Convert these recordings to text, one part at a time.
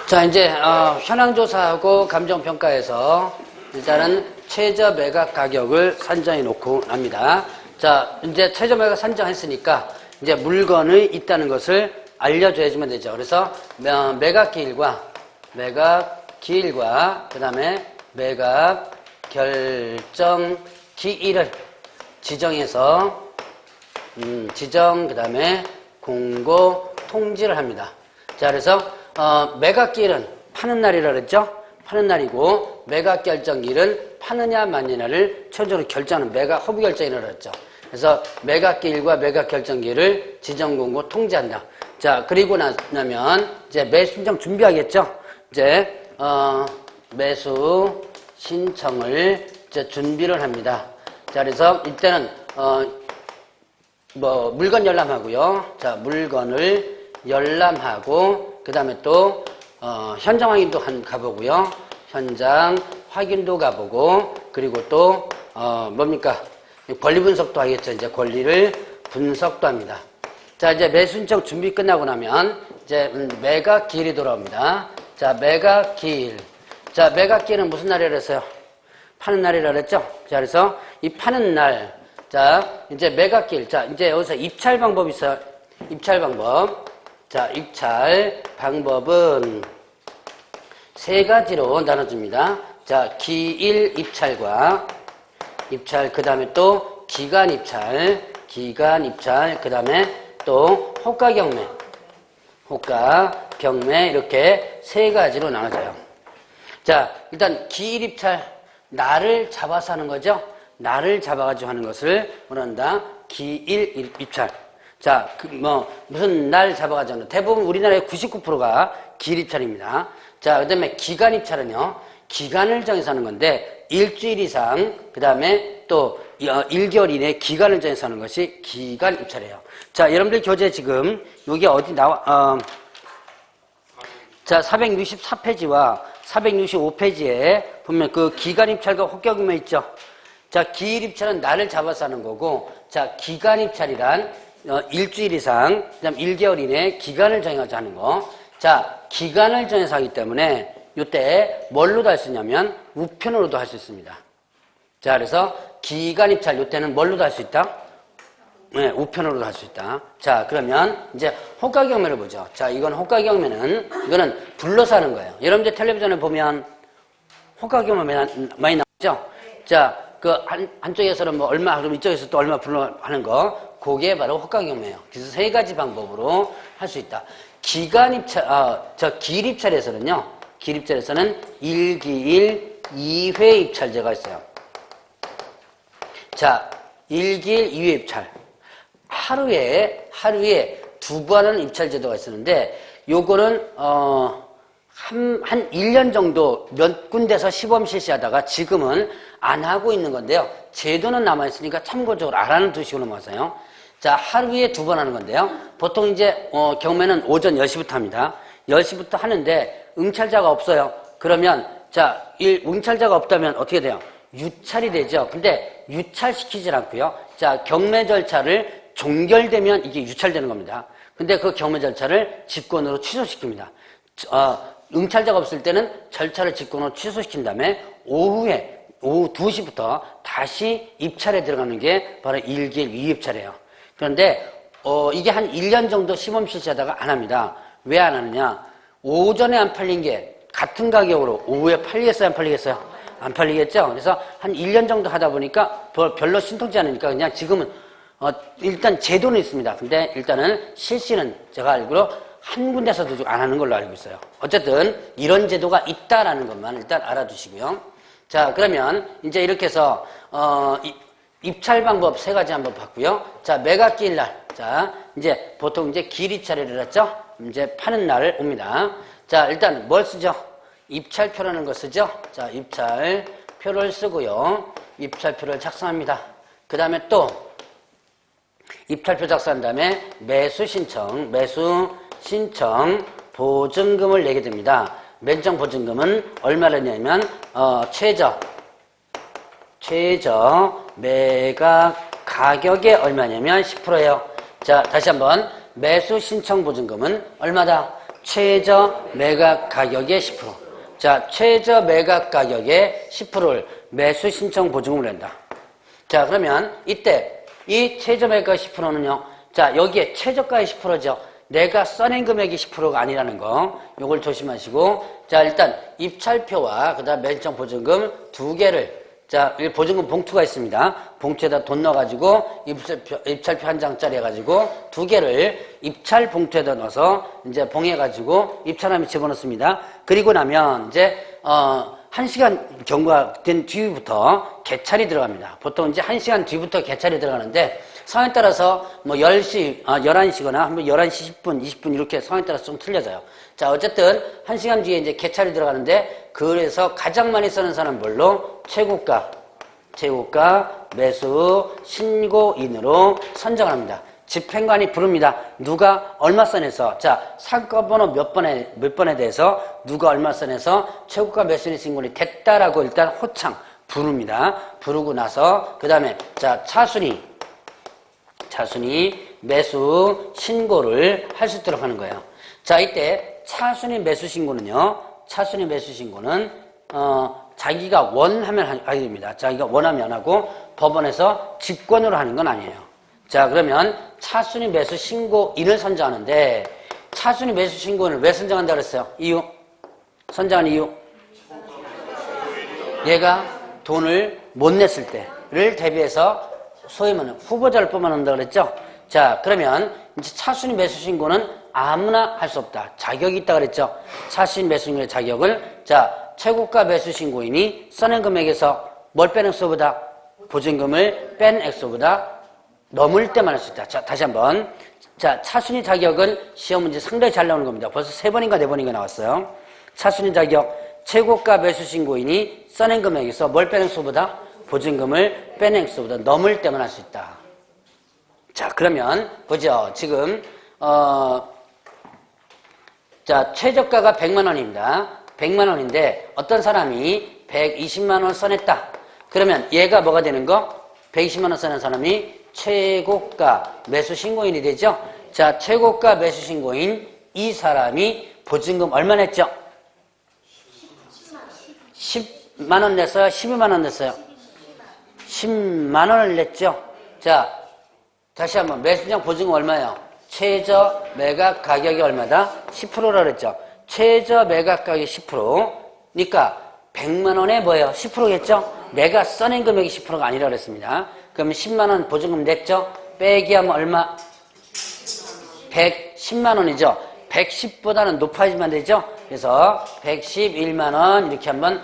자, 이제 현황조사하고 감정평가에서 일단은 최저 매각 가격을 산정해 놓고 납니다. 자, 이제 최저 매각 산정했으니까 이제 물건이 있다는 것을 알려줘야지만 되죠. 그래서 매각 기일과 그 다음에 매각 결정 기일을 지정해서 지정 그 다음에 공고 통지를 합니다. 자, 그래서 매각 기일은 파는 날이라 그랬죠? 파는 날이고 매각 결정기일은 파느냐 마느냐를 최종적으로 결정하는 매각 허브 결정이라고 그랬죠. 그래서 매각 기일과 매각 결정기일을 지정 공고 통지한다. 자, 그리고 나면 이제 매수 신청 준비하겠죠? 이제 매수 신청을 이제 준비를 합니다. 자, 그래서 이때는 물건 열람하고요. 자, 물건을 열람하고 그 다음에 또 현장 확인도 가보고요. 현장 확인도 가보고 그리고 또 뭡니까? 권리 분석도 하겠죠. 이제 권리를 분석도 합니다. 자, 이제 매수 신청 준비 끝나고 나면 이제 매각 기일이 돌아옵니다. 자, 매각 기일. 자, 매각 기일은 무슨 날이라 그랬어요? 파는 날이라 그랬죠? 자, 그래서 이 파는 날. 자, 이제 매각 기일. 자, 이제 여기서 입찰 방법이 있어요. 입찰 방법. 자, 입찰 방법은 세 가지로 나눠줍니다. 자, 기일 입찰과 입찰, 그 다음에 또 기간 입찰, 그 다음에 또 호가 경매 이렇게 세 가지로 나눠져요. 자, 일단 기일 입찰, 날을 잡아서 하는 거죠. 날을 잡아가지고 하는 것을 뭐란다? 기일 입찰. 자, 무슨 날 잡아가지고 하는 대부분 우리나라의 99%가 기일 입찰입니다. 자, 그 다음에 기간 입찰은요, 기간을 정해서 하는 건데, 일주일 이상, 그 다음에 또 1개월 이내 기간을 정해서 하는 것이 기간 입찰이에요. 자, 여러분들 교재 지금, 여기 어디 자, 464페이지와 465페이지에 보면 그 기간 입찰과 호가 경매 있죠? 자, 기일 입찰은 날을 잡아서 하는 거고, 자, 기간 입찰이란 일주일 이상, 그 다음 1개월 이내 기간을 정해서 하는 거. 자, 기간을 정해서 하기 때문에 이때 뭘로도 할 수 있냐면 우편으로도 할 수 있습니다. 자, 그래서 기간 입찰 이때는 뭘로도 할 수 있다? 네, 우편으로도 할 수 있다. 자, 그러면 이제 호가 경매를 보죠. 자, 이건 호가 경매는 이거는 불러서 하는 거예요. 여러분들 텔레비전에 보면 호가 경매 많이 나오죠? 자, 그 한쪽에서는 뭐 얼마, 그럼 이쪽에서 또 얼마 불러 하는 거. 그게 바로 호가 경매예요. 그래서 세 가지 방법으로 할 수 있다. 기간 입찰, 기일 입찰에서는요, 기일 입찰에서는 1기일 2회 입찰제가 있어요. 자, 1기일 2회 입찰. 하루에 두 번 하는 입찰 제도가 있었는데, 요거는, 한 1년 정도 몇 군데서 시범 실시하다가 지금은 안 하고 있는 건데요. 제도는 남아있으니까 참고적으로 알아는 두시고 넘어가세요. 자, 하루에 두 번 하는 건데요. 보통 이제, 경매는 오전 10시부터 합니다. 10시부터 하는데, 응찰자가 없어요. 그러면, 자, 응찰자가 없다면 어떻게 돼요? 유찰이 되죠. 근데 유찰시키질 않고요. 자, 경매 절차를 종결되면 이게 유찰되는 겁니다. 근데 그 경매 절차를 직권으로 취소시킵니다. 응찰자가 없을 때는 절차를 직권으로 취소시킨 다음에 오후 2시부터 다시 입찰에 들어가는 게 바로 1기일 2입찰이에요. 그런데 이게 한 1년 정도 시범 실시하다가 안 합니다. 왜 안 하느냐? 오전에 안 팔린 게 같은 가격으로 오후에 팔리겠어요? 안 팔리겠어요? 안 팔리겠죠? 그래서 한 1년 정도 하다 보니까 별로 신통치 않으니까 그냥 지금은 일단 제도는 있습니다. 근데 일단은 실시는 제가 알기로 한 군데서도 안 하는 걸로 알고 있어요. 어쨌든 이런 제도가 있다라는 것만 일단 알아두시고요. 자, 그러면 이제 이렇게 해서 입찰 방법 세 가지 한번 봤고요. 자, 매각 기일 날. 자, 이제 보통 이제 기일 입찰을 했죠? 이제 파는 날 옵니다. 자, 일단 뭘 쓰죠? 입찰표라는 걸 쓰죠? 자, 입찰표를 쓰고요. 입찰표를 작성합니다. 그 다음에 또 입찰표 작성한 다음에 매수 신청 보증금을 내게 됩니다. 맨정 보증금은 얼마를 내냐면 최저 매각 가격이 얼마냐면 10%예요. 자, 다시 한번 매수 신청 보증금은 얼마다? 최저 매각 가격의 10%. 자, 최저 매각 가격의 10%를 매수 신청 보증금으로 낸다. 자, 그러면 이때 이 최저 매각 10%는요. 자, 여기에 최저가의 10%죠. 내가 써낸 금액이 10%가 아니라는 거. 요걸 조심하시고. 자, 일단 입찰표와 그다음 매수신청 보증금 두 개를 자, 이 보증금 봉투가 있습니다. 봉투에다 돈 넣어가지고 입찰표 한 장짜리 해가지고 두 개를 입찰 봉투에다 넣어서 이제 봉해가지고 입찰함에 집어넣습니다. 그리고 나면 이제 1시간 경과가 된 뒤부터 개찰이 들어갑니다. 보통 이제 1시간 뒤부터 개찰이 들어가는데 상황에 따라서 뭐 10시, 11시거나 한번 11시 10분, 20분 이렇게 상황에 따라서 좀 틀려져요. 자, 어쨌든 1시간 뒤에 이제 개찰이 들어가는데 그래서 가장 많이 쓰는 사람은 뭘로? 최고가 매수 신고인으로 선정을 합니다. 집행관이 부릅니다. 누가 얼마 선에서 자 사건번호 몇 번에 대해서 누가 얼마 선에서 최고가 매수인 신고인이 됐다라고 일단 호창 부릅니다. 부르고 나서 그 다음에 자 차순위 매수 신고를 할 수 있도록 하는 거예요. 자 이때 차순위 매수 신고는요. 차순위 매수 신고는 자기가 원하면 하게 됩니다. 자기가 원하면 하고 법원에서 직권으로 하는 건 아니에요. 자 그러면 차순위 매수 신고인을 선정하는데 차순위 매수 신고인을 왜 선정한다 그랬어요? 이유? 선정한 이유? 얘가 돈을 못 냈을 때를 대비해서 소위 말하는 후보자를 뽑아놓는다 그랬죠? 자 그러면 이제 차순위 매수 신고는 아무나 할 수 없다. 자격이 있다 그랬죠? 차순위 매수 신고의 자격을 자 최고가 매수 신고인이 써낸 금액에서 뭘 뺀 액수보다 보증금을 뺀 액수보다 넘을 때만 할 수 있다. 자, 다시 한번. 자, 차순위 자격은 시험 문제 상당히 잘 나오는 겁니다. 벌써 3번인가 4번인가 나왔어요. 차순위 자격, 최고가 매수 신고인이 써낸 금액에서 뭘 뺀 액수보다 보증금을 뺀 액수보다 넘을 때만 할 수 있다. 자, 그러면 보죠. 지금 자, 최저가가 100만 원입니다. 100만 원인데 어떤 사람이 120만 원 써냈다. 그러면 얘가 뭐가 되는 거? 120만 원 써낸 사람이 최고가 매수 신고인이 되죠. 자, 최고가 매수 신고인 이 사람이 보증금 얼마 냈죠? 10만 원 냈어요? 12만 원 냈어요? 10만 원을 냈죠. 자, 다시 한번 매수장 보증금 얼마예요? 최저 매각 가격이 얼마다? 10%라 그랬죠. 최저 매각 가격이 10%니까 100만 원에 뭐예요? 10%겠죠? 내가 써낸 금액이 10%가 아니라 그랬습니다. 그러면 10만 원 보증금 냈죠? 빼기 하면 얼마? 110만 원이죠. 110보다는 높아지면 되죠? 그래서 111만 원 이렇게 한번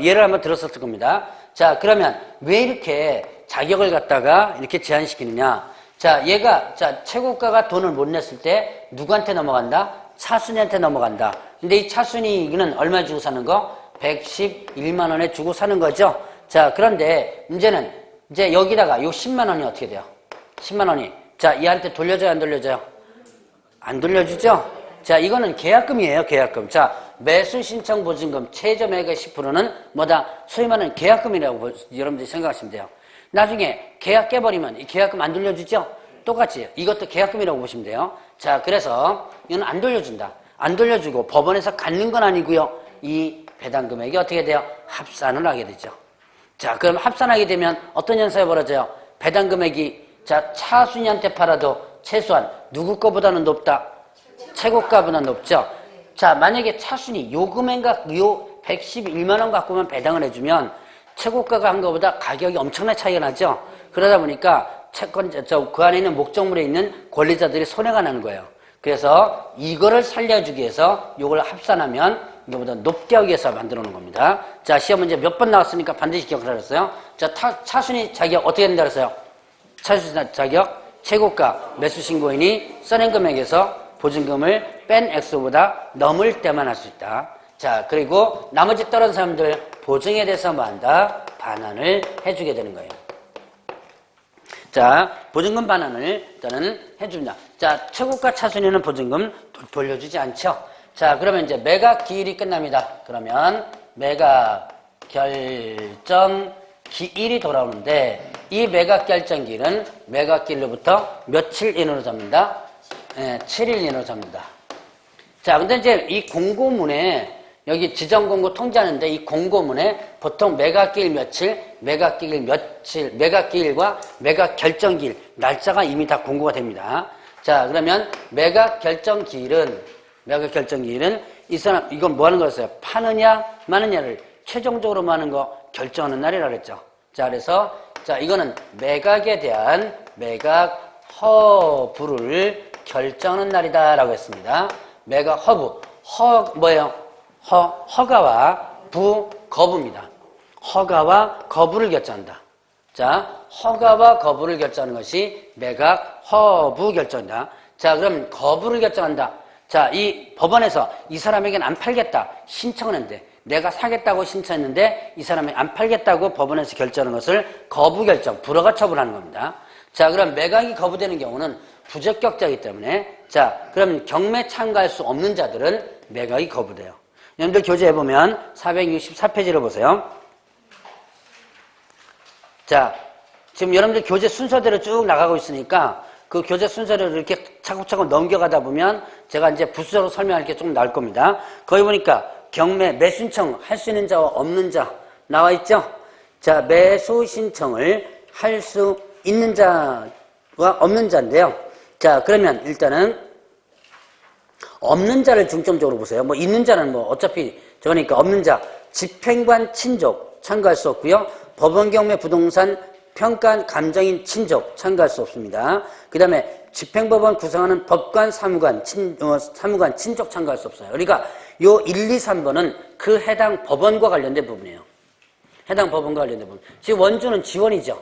예를 한번 들었었을 겁니다. 자, 그러면 왜 이렇게 자격을 갖다가 이렇게 제한시키느냐? 자, 얘가 자 최고가가 돈을 못 냈을 때 누구한테 넘어간다? 차순위한테 넘어간다. 근데 이 차순위는 얼마 주고 사는 거? 111만 원에 주고 사는 거죠. 자, 그런데 문제는 이제 여기다가 요 10만 원이 어떻게 돼요? 10만 원이 자 얘한테 돌려줘요 안 돌려줘요? 안 돌려주죠? 자, 이거는 계약금이에요. 계약금. 자, 매수 신청 보증금 최저 매각 10%는 뭐다? 소위 말하는 계약금이라고 여러분들이 생각하시면 돼요. 나중에 계약 깨버리면 이 계약금 안 돌려주죠? 똑같이 이것도 계약금이라고 보시면 돼요. 자, 그래서 이건 안 돌려준다. 안 돌려주고 법원에서 갖는 건 아니고요. 이 배당 금액이 어떻게 돼요? 합산을 하게 되죠. 자, 그럼 합산하게 되면 어떤 현상이 벌어져요? 배당 금액이 자 차순위한테 팔아도 최소한 누구 거보다는 높다. 최고가보다 높죠. 자, 만약에 차순위 요 금액과 요 111만 원 갖고만 배당을 해주면 최고가가 한 것보다 가격이 엄청나게 차이가 나죠. 그러다 보니까 그 안에 있는 목적물에 있는 권리자들이 손해가 나는 거예요. 그래서 이거를 살려주기 위해서 이걸 합산하면 이거보다 높게 하기 위해서 만들어 놓은 겁니다. 자, 시험 문제 몇 번 나왔으니까 반드시 기억하라 그랬어요. 자, 차순위 자격 어떻게 된다 그랬어요? 차순위 자격 최고가 매수 신고인이 써낸 금액에서 보증금을 뺀 액수보다 넘을 때만 할 수 있다. 자, 그리고 나머지 떨어진 사람들 보증에 대해서 뭐 한다? 반환을 해주게 되는 거예요. 자, 보증금 반환을 일단은 해줍니다. 자, 최고가 차순위는 보증금 돌려주지 않죠. 자, 그러면 이제 매각 기일이 끝납니다. 그러면 매각 결정 기일이 돌아오는데 이 매각 결정 기일은 매각 기일로부터 며칠 이내로 잡는다? 7일 이내로 잡는다. 자, 근데 이제 이 공고문에 여기 지정공고 통지하는데 이 공고문에 보통 매각기일 며칠, 매각기일 며칠, 매각기일과 매각 결정기일 날짜가 이미 다 공고가 됩니다. 자, 그러면 매각 결정기일은 이 사람 이건 뭐 하는 거였어요? 파느냐 마느냐를 최종적으로 마는 거 결정하는 날이라고 그랬죠. 자, 그래서 자, 이거는 매각에 대한 매각 허부를 결정하는 날이다라고 했습니다. 매각 허부. 뭐예요? 허가와 거부입니다. 허가와 거부를 결정한다. 자, 허가와 거부를 결정하는 것이 매각 허부 결정이다. 자, 그럼 거부를 결정한다. 자, 이 법원에서 이 사람에게는 안 팔겠다 신청을 했는데 내가 사겠다고 신청했는데 이 사람이 안 팔겠다고 법원에서 결정하는 것을 거부 결정, 불허가 처분하는 겁니다. 자, 그럼 매각이 거부되는 경우는 부적격자이기 때문에 자, 그럼 경매 참가할 수 없는 자들은 매각이 거부돼요. 여러분들 교재에 보면 464페이지를 보세요. 자, 지금 여러분들 교재 순서대로 쭉 나가고 있으니까 그 교재 순서를 이렇게 차곡차곡 넘겨가다 보면 제가 이제 부수적으로 설명할 게 좀 나올 겁니다. 거기 보니까 경매 매수 신청 할 수 있는 자와 없는 자 나와 있죠? 자, 매수 신청을 할 수 있는 자와 없는 자인데요. 자, 그러면 일단은 없는 자를 중점적으로 보세요. 뭐 있는 자는 뭐 어차피 저거니까 없는 자 집행관 친족 참가할 수 없고요. 법원 경매 부동산 평가 감정인 친족 참가할 수 없습니다. 그 다음에 집행법원 구성하는 법관 사무관 친족 참가할 수 없어요. 그러니까 요 1, 2, 3번은 그 해당 법원과 관련된 부분이에요. 해당 법원과 관련된 부분. 지금 원주는 지원이죠.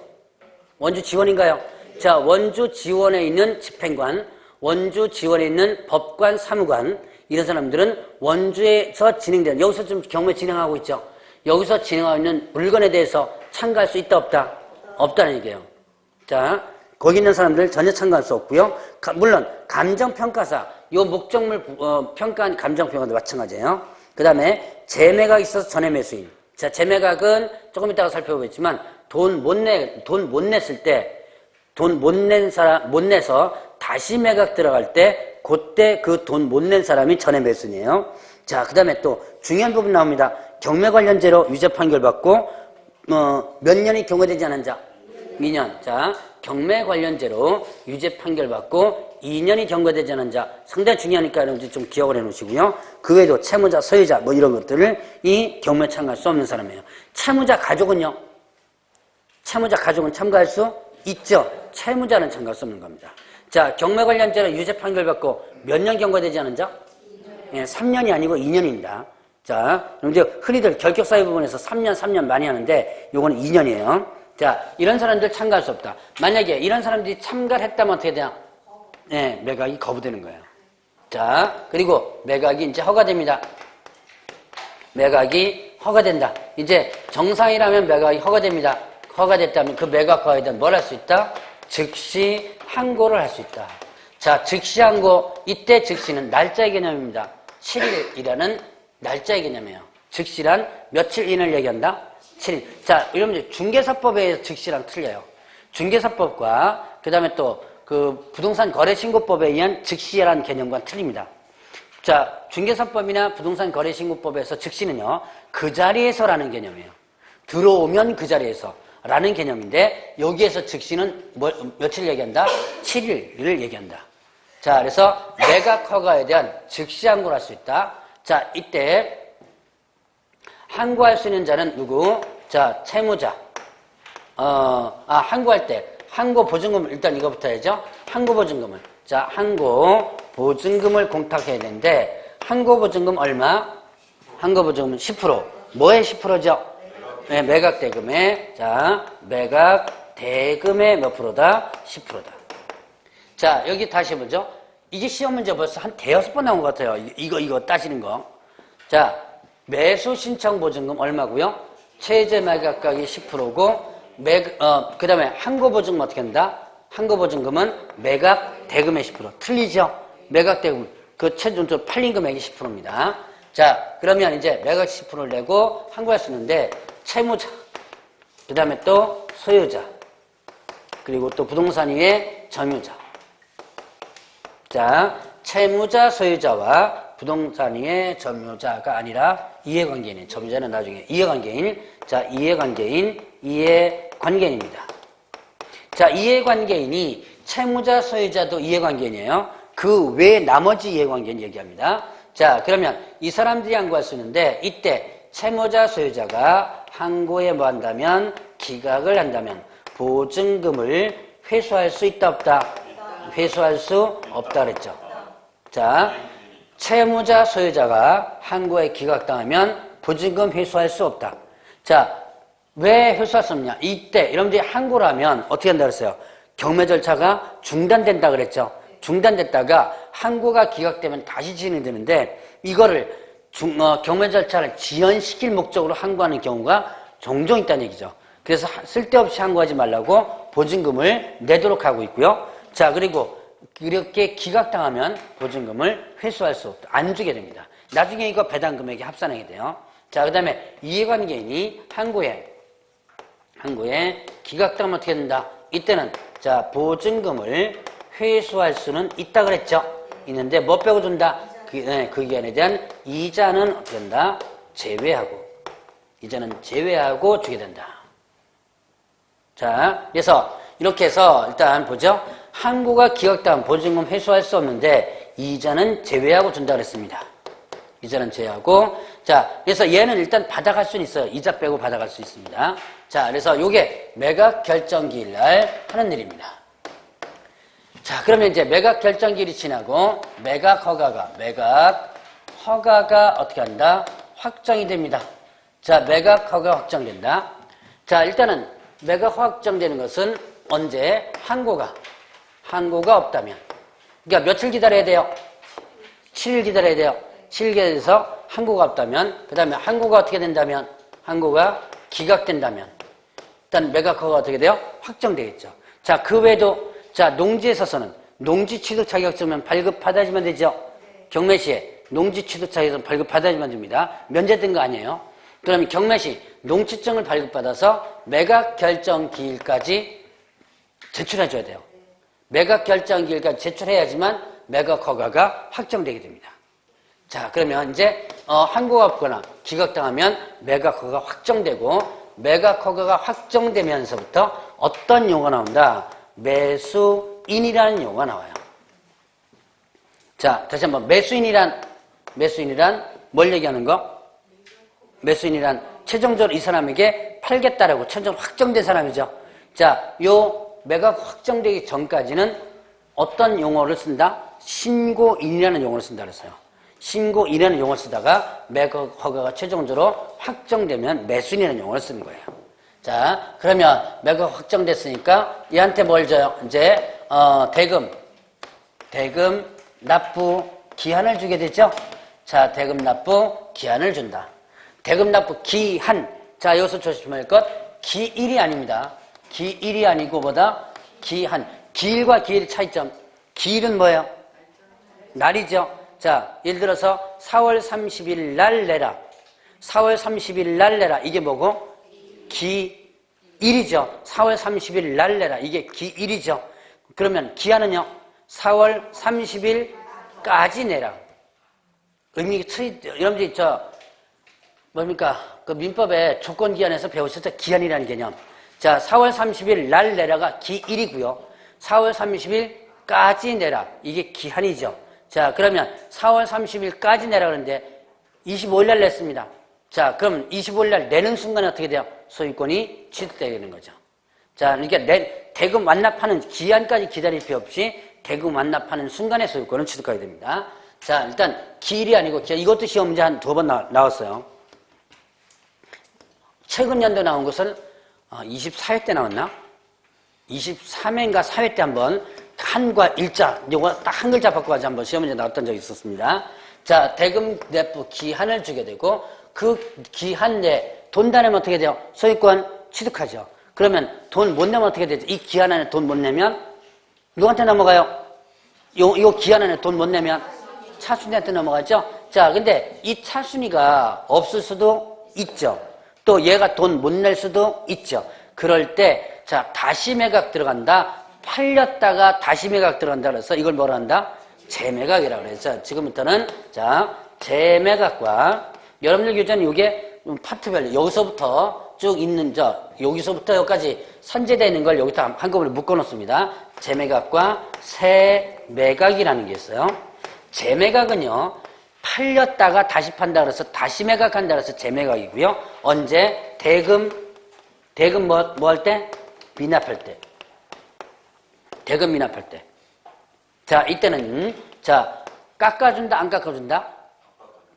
원주 지원인가요? 자, 원주 지원에 있는 집행관, 원주 지원에 있는 법관, 사무관 이런 사람들은 원주에서 진행되는 여기서 좀 경매 진행하고 있죠. 여기서 진행하고 있는 물건에 대해서 참가할 수 있다 없다? 없다는 얘기예요. 자, 거기 있는 사람들 전혀 참가할 수 없고요. 물론 감정평가사 요 목적물 평가한 감정평가도 마찬가지예요. 그 다음에 재매각이 있어서 전해매수인. 자, 재매각은 조금 이따가 살펴보겠지만 돈 못 냈을 때 돈 못 내서 다시 매각 들어갈 때 그때 그 돈 못 낸 사람이 전해매수인이에요. 자, 그 다음에 또 중요한 부분 나옵니다. 경매 관련죄로 유죄 판결 받고 몇 년이 경과되지 않은 자 2년. 자, 경매 관련죄로 유죄 판결 받고 2년이 경과되지 않은 자 상당히 중요하니까 여러분들 좀 기억을 해 놓으시고요. 그 외에도 채무자, 소유자 뭐 이런 것들을 이 경매에 참가할 수 없는 사람이에요. 채무자 가족은요? 채무자 가족은 참가할 수 있죠. 채무자는 참가할 수 없는 겁니다. 자, 경매 관련죄로 유죄 판결 받고 몇 년 경과되지 않은 자? 예, 3년이 아니고 2년입니다. 자, 여러분들 흔히들 결격사유 부분에서 3년 많이 하는데 요거는 2년이에요. 자, 이런 사람들 참가할 수 없다. 만약에 이런 사람들이 참가를 했다면 어떻게 돼요? 네, 매각이 거부되는 거예요. 자, 그리고 매각이 이제 허가됩니다. 매각이 허가된다. 이제 정상이라면 매각이 허가됩니다. 허가됐다면 그 매각 허가에 대한 뭘 할 수 있다? 즉시 항고를 할 수 있다. 자, 즉시 항고. 이때 즉시는 날짜의 개념입니다. 7일이라는 날짜의 개념이에요. 즉시란 며칠 이내를 얘기한다? 7일. 자, 여러분들 중개사법에 즉시랑 틀려요. 중개사법과 그 다음에 또 그 부동산 거래신고법에 의한 즉시라는 개념과 틀립니다. 자, 중개사법이나 부동산 거래신고법에서 즉시는요, 그 자리에서라는 개념이에요. 들어오면 그 자리에서 라는 개념인데 여기에서 즉시는 며칠 얘기한다? 7일을 얘기한다. 자, 그래서 매각 허가에 대한 즉시 항고를 할 수 있다. 자, 이때 항고할 수 있는 자는 누구? 자, 채무자. 항고할 때 항고 보증금 일단 이거부터 해야죠. 항고 보증금을. 자, 항고 보증금을 공탁해야 되는데 항고 보증금 얼마? 항고 보증금은 10%. 뭐의 10%죠? 네, 매각 대금의. 자, 매각 대금의 몇 프로다? 10%다. 자, 여기 다시 보죠. 이게 시험 문제 벌써 한 대여섯 번 나온 것 같아요. 이거 따지는 거. 자, 매수 신청 보증금 얼마고요? 최저 매각가격이 10%고 그 다음에 항고 보증금 어떻게 한다? 항고 보증금은 매각 대금의 10%. 틀리죠? 매각 대금 그 최종 팔린 금액이 10%입니다. 자, 그러면 이제 매각 10%를 내고 항고할 수 있는데 채무자, 그 다음에 또 소유자, 그리고 또 부동산 위에 점유자. 자, 채무자, 소유자와 부동산 위의 점유자가 아니라 이해관계인. 점유자는 나중에 이해관계인. 자, 이해관계인입니다. 자, 이해관계인이 채무자, 소유자도 이해관계인이에요. 그 외 나머지 이해관계인 얘기합니다. 자, 그러면 이 사람들이 항고할 수 있는데 이때 채무자, 소유자가 항고에 뭐 한다면 기각을 한다면 보증금을 회수할 수 있다 없다? 회수할 수 없다 그랬죠. 자, 채무자, 소유자가 항고에 기각당하면 보증금 회수할 수 없다. 자, 왜 회수할 수 없냐? 이때 여러분들이 항고를 하면 어떻게 한다 그랬어요? 경매 절차가 중단된다 그랬죠. 중단됐다가 항고가 기각되면 다시 진행되는데 이거를 경매 절차를 지연시킬 목적으로 항고하는 경우가 종종 있다는 얘기죠. 그래서 쓸데없이 항고하지 말라고 보증금을 내도록 하고 있고요. 자, 그리고 이렇게 기각당하면 보증금을 회수할 수 없다. 안 주게 됩니다. 나중에 이거 배당 금액에 합산하게 돼요. 자, 그 다음에 이해관계인이 항고에 기각당하면 어떻게 된다? 이때는 자, 보증금을 회수할 수는 있다 그랬죠? 있는데 뭐 빼고 준다? 그 기간에 대한 이자는 어떻게 된다? 이자는 제외하고 주게 된다. 자, 그래서 이렇게 해서 일단 보죠. 항고가 기각당하면 보증금 회수할 수 없는데 이자는 제외하고 준다 그랬습니다. 이자는 제외하고. 자, 그래서 얘는 일단 받아갈 수는 있어요. 이자 빼고 받아갈 수 있습니다. 자, 그래서 요게 매각 결정기일 날 하는 일입니다. 자, 그러면 이제 매각 결정기일이 지나고 매각 허가가 어떻게 한다? 확정이 됩니다. 자, 매각 허가 확정된다. 자, 일단은 매각 확정되는 것은 언제? 항고가 없다면. 그러니까 며칠 기다려야 돼요? 7일 기다려야 돼요. 7일 기다려서 항고가 없다면, 그 다음에 항고가 어떻게 된다면? 항고가 기각된다면. 일단 매각 허가가 어떻게 돼요? 확정되겠죠. 자, 그 외에도 자, 농지에 있어서는 농지 취득 자격증은 발급받아야지만 되죠. 경매 시에 농지 취득 자격증 발급받아야지만 됩니다. 면제된 거 아니에요. 그러면 경매 시 농지증을 발급받아서 매각 결정 기일까지 제출해줘야 돼요. 매각 결정 기일까지 제출해야지만 매각 허가가 확정되게 됩니다. 자, 그러면 이제 항고가 없거나 기각당하면 매각 허가가 확정되고 매각 허가가 확정되면서부터 어떤 용어가 나온다? 매수인이라는 용어가 나와요. 자, 다시 한번 매수인이란 뭘 얘기하는 거? 매수인이란 최종적으로 이 사람에게 팔겠다라고 최종적으로 확정된 사람이죠. 자, 요 매각 확정되기 전까지는 어떤 용어를 쓴다? 신고인이라는 용어를 쓴다 그랬어요. 신고인이라는 용어를 쓰다가 매각 허가가 최종적으로 확정되면 매수인이라는 용어를 쓰는 거예요. 자, 그러면 매각 확정됐으니까 얘한테 뭘 줘요? 이제 대금 납부 기한을 주게 되죠. 자, 대금 납부 기한을 준다. 대금 납부 기한. 자, 여기서 조심할 것 기일이 아닙니다. 기일이 아니고 뭐다? 기한. 기일과 기일의 차이점. 기일은 뭐예요? 날이죠. 자, 예를 들어서 4월 30일 날 내라. 4월 30일 날 내라. 이게 뭐고? 기일이죠. 4월 30일 날 내라. 이게 기일이죠. 그러면 기한은요? 4월 30일까지 내라. 여러분들이 뭡니까? 그 민법의 조건기한에서 배우셨죠? 기한이라는 개념. 자, 4월 30일 날 내라가 기일이고요. 4월 30일까지 내라. 이게 기한이죠. 자, 그러면 4월 30일까지 내라 그러는데 25일 날 냈습니다. 자, 그럼 25일 날 내는 순간에 어떻게 돼요? 소유권이 취득되는 거죠. 자, 그러니까 대금 완납하는 기한까지 기다릴 필요 없이 대금 완납하는 순간에 소유권을 취득하게 됩니다. 자, 일단 기일이 아니고 기한. 이것도 시험 문제 한 2번 나왔어요. 최근 연도 나온 것은 24회 때 나왔나? 23회인가 4회 때 한번 한과 일자, 이거 딱 한 글자 바꿔가지고 한번 시험 문제 나왔던 적이 있었습니다. 자, 대금 납부 기한을 주게 되고 그 기한 내 돈 다 내면 어떻게 돼요? 소유권 취득하죠. 그러면 돈 못 내면 어떻게 되죠? 이 기한 안에 돈 못 내면 누구한테 넘어가요? 요 기한 안에 돈 못 내면 차순위한테 넘어가죠. 자, 근데 이 차순위가 없을 수도 있죠. 또 얘가 돈 못 낼 수도 있죠. 그럴 때 자, 다시 매각 들어간다. 팔렸다가 다시 매각 들어간다 그래서 이걸 뭐라 한다? 재매각이라고 그래서 지금부터는 자 재매각과 여러분들 교재는 이게 파트별로 여기서부터 쭉 있는 여기서부터 여기까지 선제되어 있는 걸 여기다 한꺼번에 묶어 놓습니다. 재매각과 새매각이라는 게 있어요. 재매각은요 팔렸다가 다시 판다 그래서 다시 매각한다 그래서 재매각이고요. 언제? 대금 뭐 할 때? 미납할 때. 대금 미납할 때. 자, 이때는 자, 깎아준다 안 깎아준다?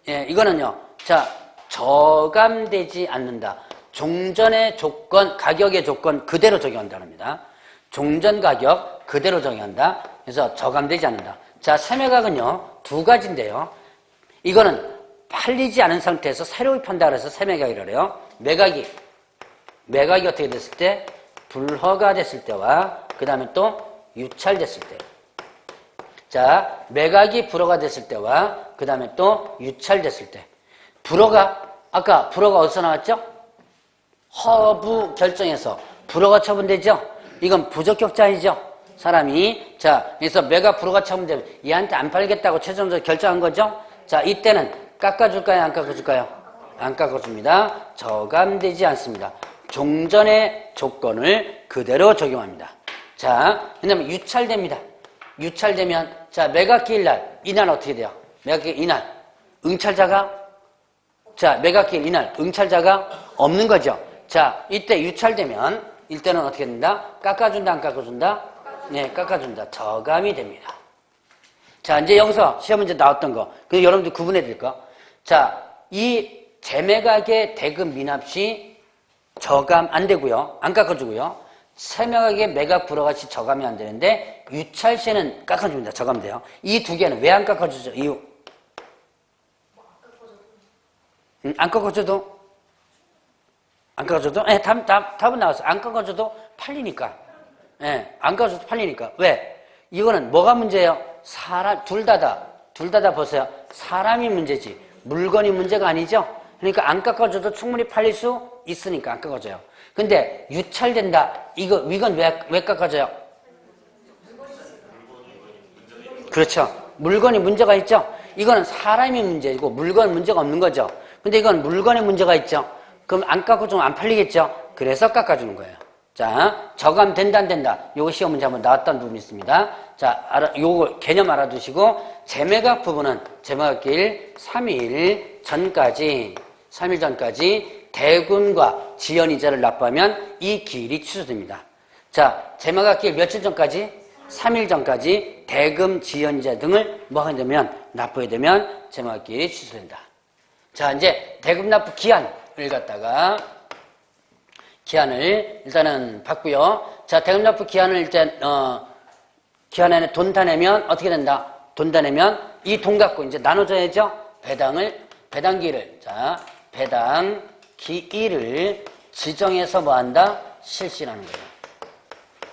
예, 이거는요. 자, 저감되지 않는다. 종전의 조건, 가격의 조건 그대로 적용한다는 겁니다. 종전 가격 그대로 적용한다. 그래서 저감되지 않는다. 자, 새매각은요. 두 가지인데요. 이거는 팔리지 않은 상태에서 새로 판다 그래서 새매각이라고 해요. 매각이 어떻게 됐을 때? 불허가 됐을 때와 그 다음에 또 유찰됐을 때. 자, 매각이 불허가 됐을 때와 그 다음에 또 유찰됐을 때. 아까 불허가 어디서 나왔죠? 허부 결정에서 불허가 처분되죠? 이건 부적격자이죠? 사람이. 자, 그래서 매각 불허가 처분되면 얘한테 안 팔겠다고 최종적으로 결정한 거죠? 자, 이때는 깎아줄까요? 안 깎아줄까요? 안 깎아줍니다. 저감되지 않습니다. 종전의 조건을 그대로 적용합니다. 자, 그 다음에 유찰됩니다. 유찰되면, 자, 매각기일 날, 이날 어떻게 돼요? 매각기일 이날. 응찰자가, 자, 매각기일 이날, 응찰자가 없는 거죠. 자, 이때 유찰되면, 이때는 어떻게 된다? 깎아준다, 안 깎아준다? 네, 깎아준다. 저감이 됩니다. 자, 이제 여기서 시험 문제 나왔던 거. 그 여러분들 구분해 드릴 거. 자, 이 재매각의 대금 미납 시 저감 안 되고요. 안 깎아주고요. 새매각의 매각 불허가 시 저감이 안 되는데 유찰 시에는 깎아줍니다. 저감돼요. 이 두 개는 왜 안 깎아주죠? 이유. 안 깎아줘도? 안 깎아줘도? 예, 답은 나왔어요. 안 깎아줘도 팔리니까. 예, 안 깎아줘도 팔리니까. 왜? 이거는 뭐가 문제예요? 둘 다 보세요. 사람이 문제지. 물건이 문제가 아니죠? 그러니까 안 깎아줘도 충분히 팔릴 수 있으니까 안 깎아줘요. 근데 유찰된다. 이건 왜 깎아줘요? 그렇죠. 물건이 문제가 있죠? 이거는 사람이 문제이고 물건 문제가 없는 거죠. 근데 이건 물건에 문제가 있죠? 그럼 안 깎아주면 안 팔리겠죠? 그래서 깎아주는 거예요. 자, 저감된다 안 된다. 요거 시험 문제 한번 나왔던 부분이 있습니다. 자, 요거 개념 알아두시고 재매각 부분은 재매각일 3일 전까지 대금과 지연이자를 납부하면 이 기일이 취소됩니다. 자, 재매각일 며칠 전까지? 3일 전까지 대금, 지연이자 등을 뭐 하게 되면 납부하게 되면 재매각일이 취소된다. 자, 이제 대금 납부 기한을 갖다가 기한을 일단은 받고요. 자, 대금 납부 기한을 일단 기한 안에 돈 다 내면 어떻게 된다? 돈 다 내면 이 돈 갖고 이제 나눠줘야죠. 배당기일을 자, 배당기일을 지정해서 뭐 한다? 실시하는 거예요.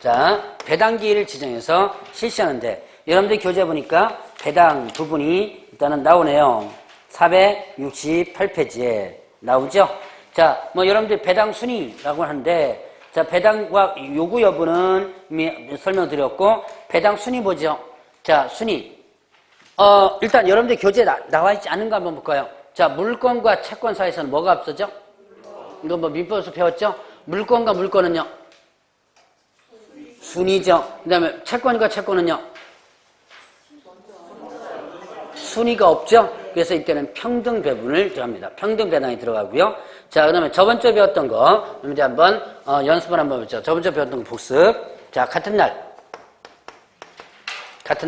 자, 배당기일을 지정해서 실시하는데 여러분들 교재 보니까 배당 부분이 일단은 나오네요. 468페이지에 나오죠? 자, 뭐 여러분들 배당 순위라고 하는데 자, 배당과 요구 여부는 이미 설명드렸고 배당 순위 보죠. 자, 순위. 일단 여러분들 교재에 나와 있지 않은 거 한번 볼까요? 자, 물건과 채권 사이에서는 뭐가 앞서죠? 이거 뭐 민법에서 배웠죠? 물건과 물건은요? 순위죠. 그 다음에 채권과 채권은요? 순위가 없죠? 그래서 이때는 평등 배분을 들어갑니다. 평등 배당이 들어가고요. 자, 그 다음에 저번 주에 배웠던 거, 이제 한번, 연습을 한번 해보죠. 저번 주에 배웠던 거 복습. 자, 같은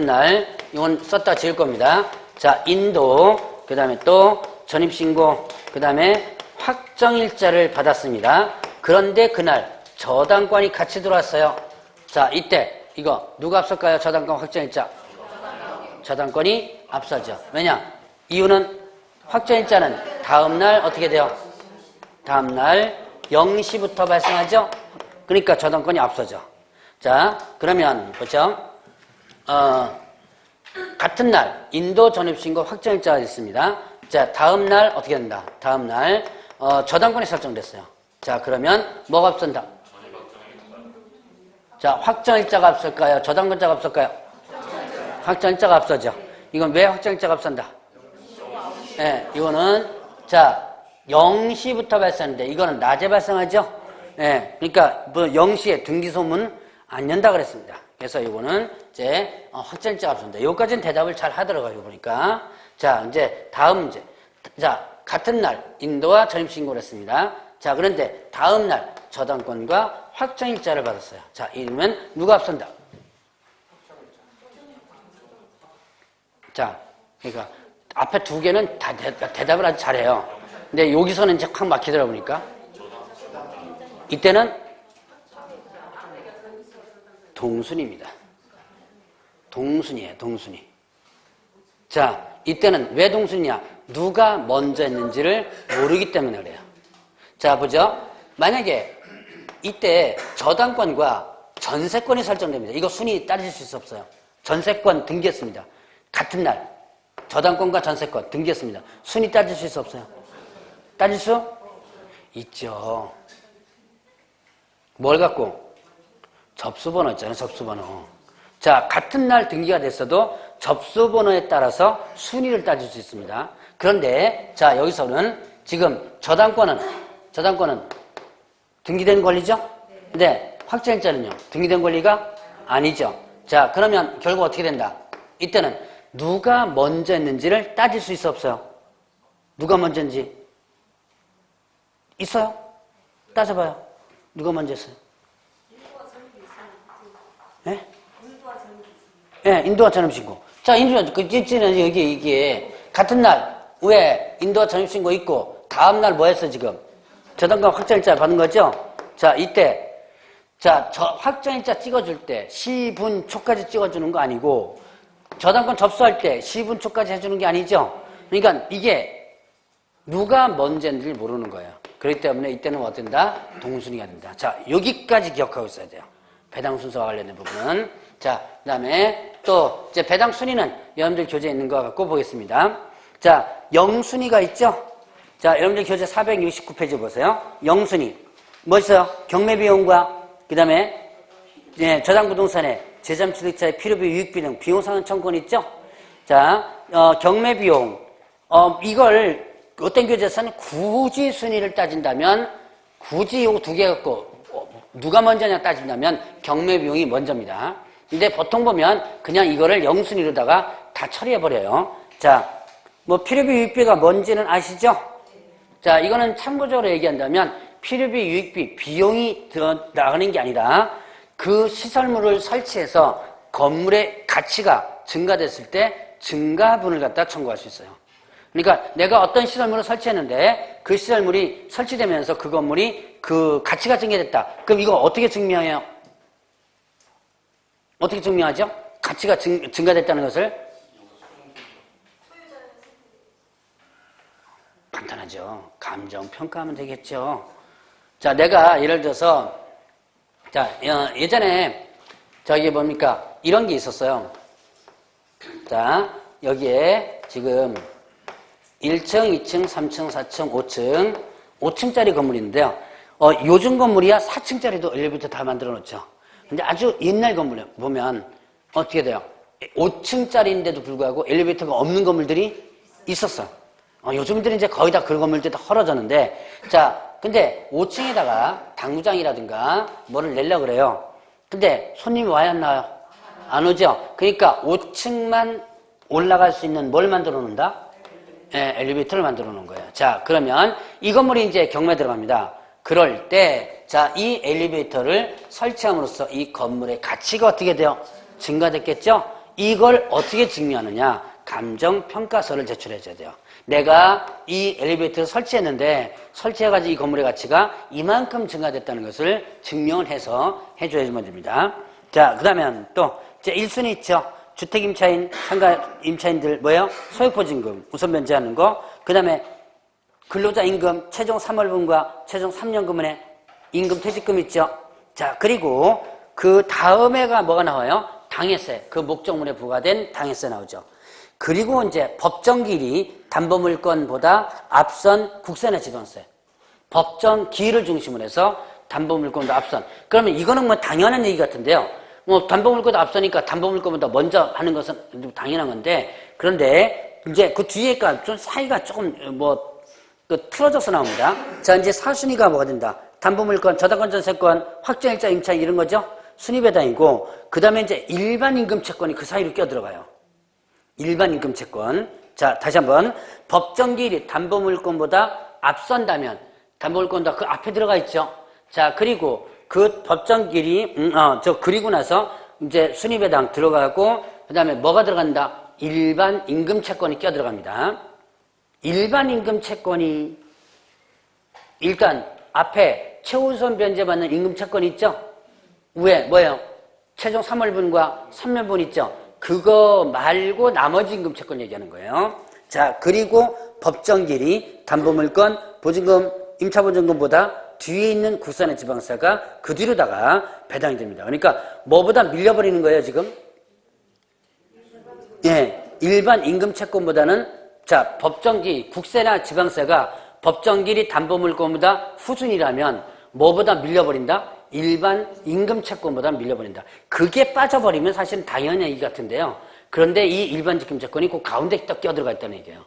날, 이건 썼다 지을 겁니다. 자, 인도, 그 다음에 또 전입신고, 그 다음에 확정일자를 받았습니다. 그런데 그날 저당권이 같이 들어왔어요. 자, 이때, 이거, 누가 앞설까요? 저당권 확정일자. 저당권이 앞서죠. 왜냐? 이유는 확정일자는 다음날 어떻게 돼요? 다음날 0시부터 발생하죠? 그러니까 저당권이 앞서죠. 자, 그러면 보죠. 같은 날 인도 전입신고 확정일자가 있습니다. 자, 다음날 어떻게 된다? 다음날 저당권이 설정됐어요. 자, 그러면 뭐가 앞선다? 자, 확정일자가 앞설까요? 저당권자가 앞설까요? 확정일자가 앞서죠. 이건 왜 확정일자가 앞선다? 예, 이거는, 자, 0시부터 발생하는데, 이거는 낮에 발생하죠? 예, 그러니까, 뭐, 0시에 등기소문 안 연다 그랬습니다. 그래서 이거는 이제, 확정일자가 앞선다. 여기까지는 대답을 잘 하더라고요, 보니까. 자, 이제, 다음 문제. 자, 같은 날, 인도와 전입신고를 했습니다. 자, 그런데 다음 날, 저당권과 확정일자를 받았어요. 자, 이러면 누가 앞선다? 자, 그러니까, 앞에 두 개는 다 대답을 아주 잘해요. 근데 여기서는 이제 확 막히더라 보니까. 이때는 동순입니다. 동순이에요, 동순이. 자, 이때는 왜 동순이냐? 누가 먼저 했는지를 모르기 때문에 그래요. 자, 보죠. 만약에 이때 저당권과 전세권이 설정됩니다. 이거 순위 따질 수 없어요. 전세권 등기했습니다. 같은 날. 저당권과 전세권 등기했습니다. 순위 따질 수 없어요? 따질 수 있죠. 뭘 갖고? 접수번호 있잖아요. 접수번호. 자, 같은 날 등기가 됐어도 접수번호에 따라서 순위를 따질 수 있습니다. 그런데 자, 여기서는 지금 저당권은 등기된 권리죠? 근데 확정일자는요. 등기된 권리가 아니죠. 자, 그러면 결국 어떻게 된다? 이때는 누가 먼저 했는지를 따질 수 있어 없어요? 누가 먼저 했는지 있어요? 따져봐요. 누가 먼저 했어요? 예? 예, 인도와 전입신고. 자, 인도와 전입신고, 이게 같은 날 왜 인도와 전입신고 있고 다음 날 뭐 했어 지금? 저당권 확정일자 받은 거죠? 자, 이때 자, 저 확정일자 찍어줄 때 시분초까지 찍어주는 거 아니고 저당권 접수할 때 시분초까지 해주는 게 아니죠? 그러니까 이게 누가 먼저 했는지 모르는 거예요. 그렇기 때문에 이때는 어떻게 된다? 동순위가 된다. 자, 여기까지 기억하고 있어야 돼요. 배당 순서와 관련된 부분은. 자, 그 다음에 또 이제 배당 순위는 여러분들 교재에 있는 거 갖고 보겠습니다. 자, 영순위가 있죠? 자, 여러분들 교재 469페이지 보세요. 영순위. 뭐 있어요? 경매비용과 그 다음에 저당부동산의 제3취득자의 필요비, 유익비 등 비용상환 청구권 있죠? 자, 경매비용. 이걸 어떤 교재에서는 굳이 순위를 따진다면 굳이 요거 두 개 갖고 누가 먼저냐 따진다면 경매비용이 먼저입니다. 근데 보통 보면 그냥 이거를 영순위로다가 다 처리해버려요. 자, 뭐 필요비, 유익비가 뭔지는 아시죠? 자, 이거는 참고적으로 얘기한다면 필요비, 유익비, 비용이 나가는 게 아니라 그 시설물을 설치해서 건물의 가치가 증가됐을 때 증가분을 갖다 청구할 수 있어요. 그러니까 내가 어떤 시설물을 설치했는데 그 시설물이 설치되면서 그 건물이 그 가치가 증가됐다. 그럼 이거 어떻게 증명해요? 어떻게 증명하죠? 가치가 증가됐다는 것을? 간단하죠. 감정평가하면 되겠죠. 자, 내가 예를 들어서 자, 예전에 저기 뭡니까? 이런 게 있었어요. 자, 여기에 지금 1층, 2층, 3층, 4층, 5층, 5층짜리 건물인데요. 요즘 건물이야 4층짜리도 엘리베이터 다 만들어 놓죠. 근데 아주 옛날 건물에 보면 어떻게 돼요? 5층짜리인데도 불구하고 엘리베이터가 없는 건물들이 있었어. 요즘들은 이제 거의 다 그런 건물들이 다 헐어졌는데, 자, 근데 5층에다가 당구장이라든가 뭐를 내려고 그래요. 근데 손님이 와야 안 나와요? 안 오죠? 그러니까 5층만 올라갈 수 있는 뭘 만들어 놓는다? 엘리베이터를 만들어 놓은 거예요. 자, 그러면 이 건물이 이제 경매 들어갑니다. 그럴 때, 자, 이 엘리베이터를 설치함으로써 이 건물의 가치가 어떻게 돼요? 증가됐겠죠? 이걸 어떻게 증명하느냐? 감정평가서를 제출해 줘야 돼요. 내가 이 엘리베이터를 설치했는데 설치해가지고 이 건물의 가치가 이만큼 증가됐다는 것을 증명을 해서 해줘야지만 됩니다. 자, 그 다음에 또 이제 1순위 있죠. 주택임차인, 상가임차인들 뭐예요? 소유보증금 우선 면제하는 거. 그 다음에 근로자 임금 최종 3월분과 최종 3년금의 임금 퇴직금 있죠. 자, 그리고 그 다음에가 뭐가 나와요? 당해세. 그 목적물에 부과된 당해세 나오죠. 그리고 이제 법정기일이 담보물건보다 앞선 국세나 지도세. 법정기일을 중심으로 해서 담보물건보다 앞선. 그러면 이거는 뭐 당연한 얘기 같은데요. 뭐 담보물권도 앞서니까 담보물권보다 먼저 하는 것은 당연한 건데, 그런데 이제 그 뒤에가 좀 사이가 조금 틀어져서 나옵니다. 자, 이제 4순위가 뭐가 된다? 담보물권, 저당권, 전세권, 확정일자, 임차 이런 거죠? 순위배당이고, 그 다음에 이제 일반 임금채권이 그 사이로 껴들어가요. 일반 임금채권. 자, 다시 한번. 법정기일이 담보물권보다 앞선다면, 담보물권도 그 앞에 들어가 있죠? 자, 그리고 그 법정기일이, 그리고 나서 이제 순위배당 들어가고, 그 다음에 뭐가 들어간다? 일반 임금채권이 껴들어갑니다. 일반 임금채권이, 일단 앞에 최우선 변제받는 임금채권이 있죠? 위에 뭐예요? 최종 3월분과 3년분 있죠? 그거 말고 나머지 임금채권 얘기하는 거예요. 자, 그리고 법정기일이 담보물권, 보증금, 임차보증금보다 뒤에 있는 국산의 지방세가 그 뒤로다가 배당이 됩니다. 그러니까 뭐보다 밀려버리는 거예요, 지금? 예, 일반 임금채권보다는 자, 법정기, 국세나 지방세가 법정기일이 담보물권보다 후순위라면 뭐보다 밀려버린다? 일반 임금채권보다 밀려버린다. 그게 빠져버리면 사실은 당연한 얘기 같은데요. 그런데 이 일반 임금채권이 그 가운데 딱 껴들어가 있다는 얘기예요.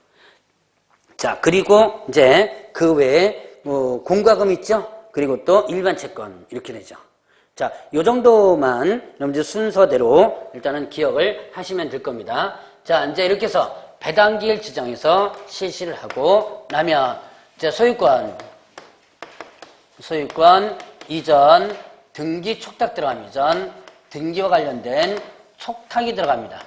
자, 그리고 이제 그 외에 공과금 있죠? 그리고 또 일반 채권 이렇게 되죠. 자, 요 정도만 여러분들 순서대로 일단은 기억을 하시면 될 겁니다. 자, 이제 이렇게 해서 배당기일 지정해서 실시를 하고 나면 이제 소유권 이전, 등기 촉탁 들어가면 이전, 등기와 관련된 촉탁이 들어갑니다.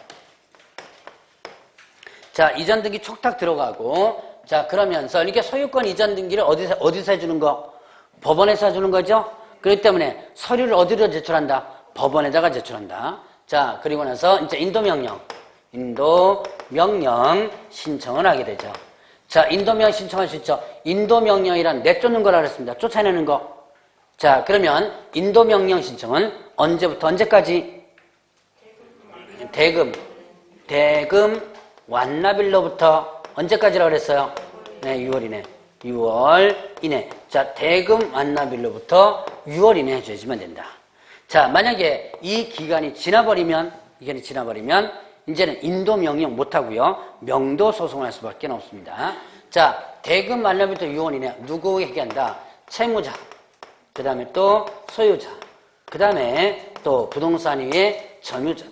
자, 이전 등기 촉탁 들어가고, 자, 그러면서 이렇게 소유권 이전 등기를 어디서 해주는 거? 법원에서 해주는 거죠? 그렇기 때문에 서류를 어디로 제출한다? 법원에다가 제출한다. 자, 그리고 나서 이제 인도명령 신청을 하게 되죠. 자, 인도명령 신청할 수 있죠. 인도명령이란 내쫓는 거라 그랬습니다. 쫓아내는 거. 자, 그러면 인도명령 신청은 언제부터 언제까지? 대금 완납일로부터 언제까지라고 그랬어요? 네, 6월이네. 6월 이내. 자, 대금 완납일로부터 6월 이내 해주시면 된다. 자, 만약에 이 기간이 지나버리면 이제는 인도명령 못하고요. 명도 소송할 수밖에 없습니다. 자, 대금 완납일부터 6월 이내 누구 얘기한다? 채무자. 그 다음에 또 소유자. 그 다음에 또 부동산 위에 점유자.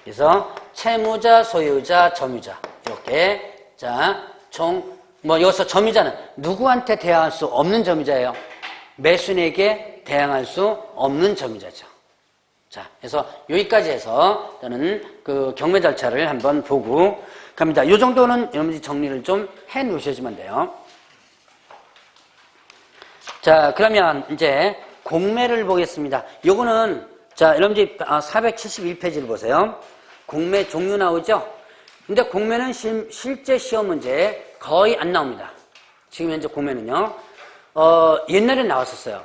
그래서 채무자, 소유자, 점유자. 이렇게. 자, 여기서 점유자는 누구한테 대항할 수 없는 점유자예요? 매수인에게 대항할 수 없는 점유자죠. 자, 그래서 여기까지 해서 저는 그 경매 절차를 한번 보고 갑니다. 이 정도는 여러분들이 정리를 좀 해 놓으셔야지만 돼요. 자, 그러면 이제 공매를 보겠습니다. 요거는, 자, 여러분들이 471페이지를 보세요. 공매 종류 나오죠? 근데 공매는 실제 시험 문제에 거의 안 나옵니다. 지금 현재 공매는요. 옛날에 나왔었어요.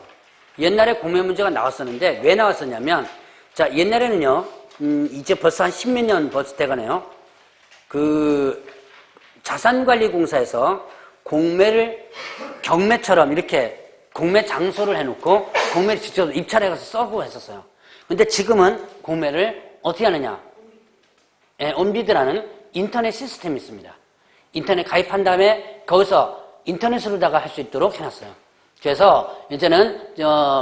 옛날에 공매 문제가 나왔었는데 왜 나왔었냐면, 자, 옛날에는요, 이제 벌써 한 10몇 년 벌써 돼가네요. 자산관리공사에서 공매를 경매처럼 이렇게 공매 장소를 해놓고 공매를 직접 입찰해 가서 써고 했었어요. 근데 지금은 공매를 어떻게 하느냐? 온비드라는 인터넷 시스템이 있습니다. 인터넷 가입한 다음에 거기서 인터넷으로다가 할 수 있도록 해놨어요. 그래서 이제는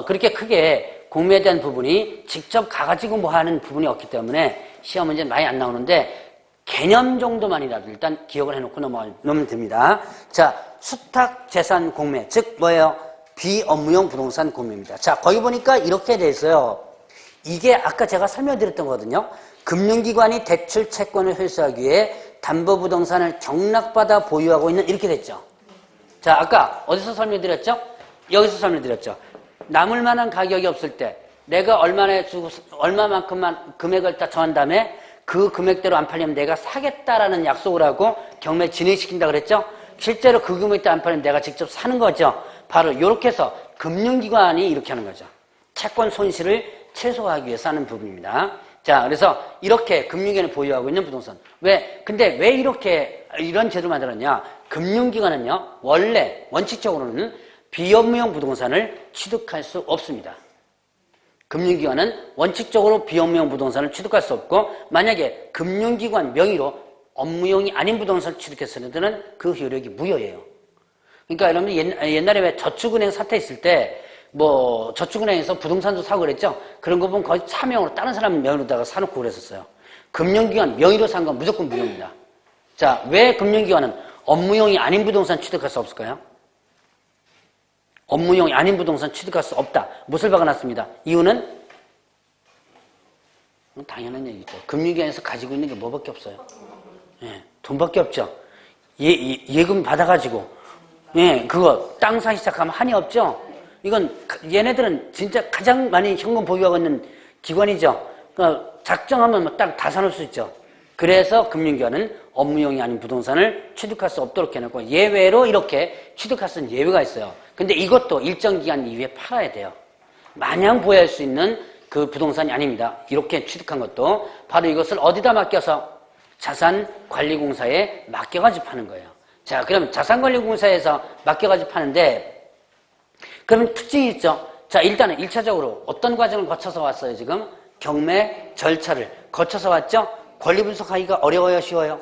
그렇게 크게 공매에 대한 부분이 직접 가가지고 뭐 하는 부분이 없기 때문에 시험 문제는 많이 안 나오는데 개념 정도만이라도 일단 기억을 해놓고 넘으면 됩니다. 자, 수탁재산 공매, 즉 뭐예요? 비업무용 부동산 공매입니다. 자, 거기 보니까 이렇게 돼 있어요. 이게 아까 제가 설명드렸던 거거든요. 금융기관이 대출 채권을 회수하기 위해 담보부동산을 경락받아 보유하고 있는 이렇게 됐죠. 자, 아까 어디서 설명드렸죠? 여기서 설명드렸죠. 남을 만한 가격이 없을 때 내가 얼마나 주고 얼마만큼만 금액을 딱 정한 다음에 그 금액대로 안 팔리면 내가 사겠다라는 약속을 하고 경매 진행시킨다 그랬죠? 실제로 그 금액대 안 팔리면 내가 직접 사는 거죠. 바로 이렇게 해서 금융기관이 이렇게 하는 거죠. 채권 손실을 최소화하기 위해서 하는 부분입니다. 자, 그래서 이렇게 금융기관이 보유하고 있는 부동산. 근데 왜 이런 제도를 만들었냐? 금융기관은요, 원칙적으로는 비업무용 부동산을 취득할 수 없습니다. 금융기관은 원칙적으로 비업무용 부동산을 취득할 수 없고 만약에 금융기관 명의로 업무용이 아닌 부동산을 취득했을 때는 그 효력이 무효예요. 그러니까 여러분 옛날에 왜 저축은행 사태 있을 때 뭐 저축은행에서 부동산도 사고 그랬죠? 그런 거 보면 거의 차명으로 다른 사람 명의로다가 사놓고 그랬었어요. 금융기관 명의로 산 건 무조건 무효입니다. 자, 왜 금융기관은 업무용이 아닌 부동산 취득할 수 없을까요? 업무용이 아닌 부동산 취득할 수 없다. 못을 박아놨습니다. 이유는? 당연한 얘기죠. 금융기관에서 가지고 있는 게 뭐밖에 없어요? 예, 돈밖에 없죠. 예금 받아가지고, 예, 그거 땅 사기 시작하면 한이 없죠? 이건 얘네들은 진짜 가장 많이 현금 보유하고 있는 기관이죠. 그러니까 작정하면 뭐 땅 다 사놓을 수 있죠. 그래서 금융기관은 업무용이 아닌 부동산을 취득할 수 없도록 해놓고 예외로 이렇게 취득할 수 있는 예외가 있어요. 근데 이것도 일정 기간 이후에 팔아야 돼요. 마냥 보유할 수 있는 그 부동산이 아닙니다. 이렇게 취득한 것도 바로 이것을 어디다 맡겨서 자산관리공사에 맡겨가지고 파는 거예요. 자, 그러면 자산관리공사에서 맡겨가지고 파는데 그러면 특징이 있죠. 자, 일단은 1차적으로 어떤 과정을 거쳐서 왔어요, 지금? 경매 절차를 거쳐서 왔죠? 권리 분석하기가 어려워요, 쉬워요?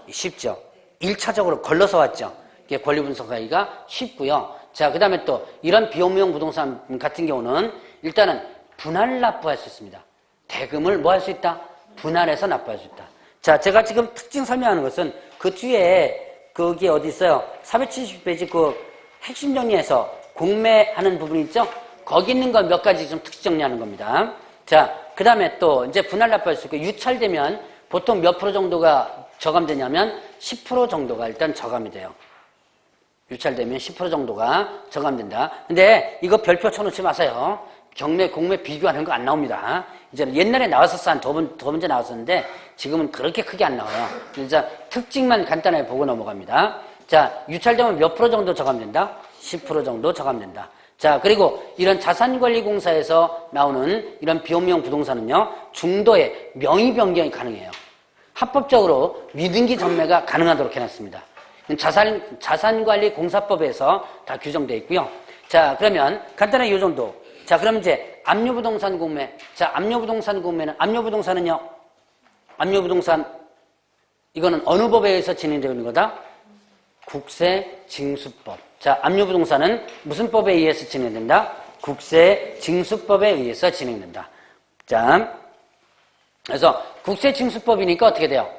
쉽죠. 1차적으로 걸러서 왔죠. 이게 권리 분석하기가 쉽고요. 자, 그 다음에 또 이런 비업무용 부동산 같은 경우는 일단은 분할 납부할 수 있습니다. 대금을 뭐 할 수 있다? 분할해서 납부할 수 있다. 자, 제가 지금 특징 설명하는 것은 그 뒤에 그게 어디 있어요? 470페이지 그 핵심 정리에서 공매하는 부분이 있죠? 거기 있는 거 몇 가지 좀 특징 정리하는 겁니다. 자, 그 다음에 또 이제 분할 납부할 수 있고 유찰되면 보통 몇 프로 정도가 저감되냐면 10% 정도가 일단 저감이 돼요. 유찰되면 10% 정도가 저감된다. 근데 이거 별표 쳐놓지 마세요. 경매, 공매 비교하는 거 안 나옵니다. 이제 옛날에 나왔었어. 한 두 번째 나왔었는데 지금은 그렇게 크게 안 나와요. 그래서 특징만 간단하게 보고 넘어갑니다. 자, 유찰되면 몇 프로 정도 저감된다? 10% 정도 저감된다. 자, 그리고 이런 자산관리공사에서 나오는 이런 비업무용 부동산은요, 중도의 명의 변경이 가능해요. 합법적으로 위등기 전매가 가능하도록 해놨습니다. 자산관리공사법에서 다 규정되어 있고요. 자, 그러면 간단하게 이 정도. 자, 그럼 이제 압류부동산 공매. 자, 압류부동산 공매는, 압류부동산은요, 압류부동산, 이거는 어느 법에 의해서 진행되어 있는 거다? 국세징수법. 자, 압류부동산은 무슨 법에 의해서 진행된다? 국세징수법에 의해서 진행된다. 자, 그래서 국세징수법이니까 어떻게 돼요?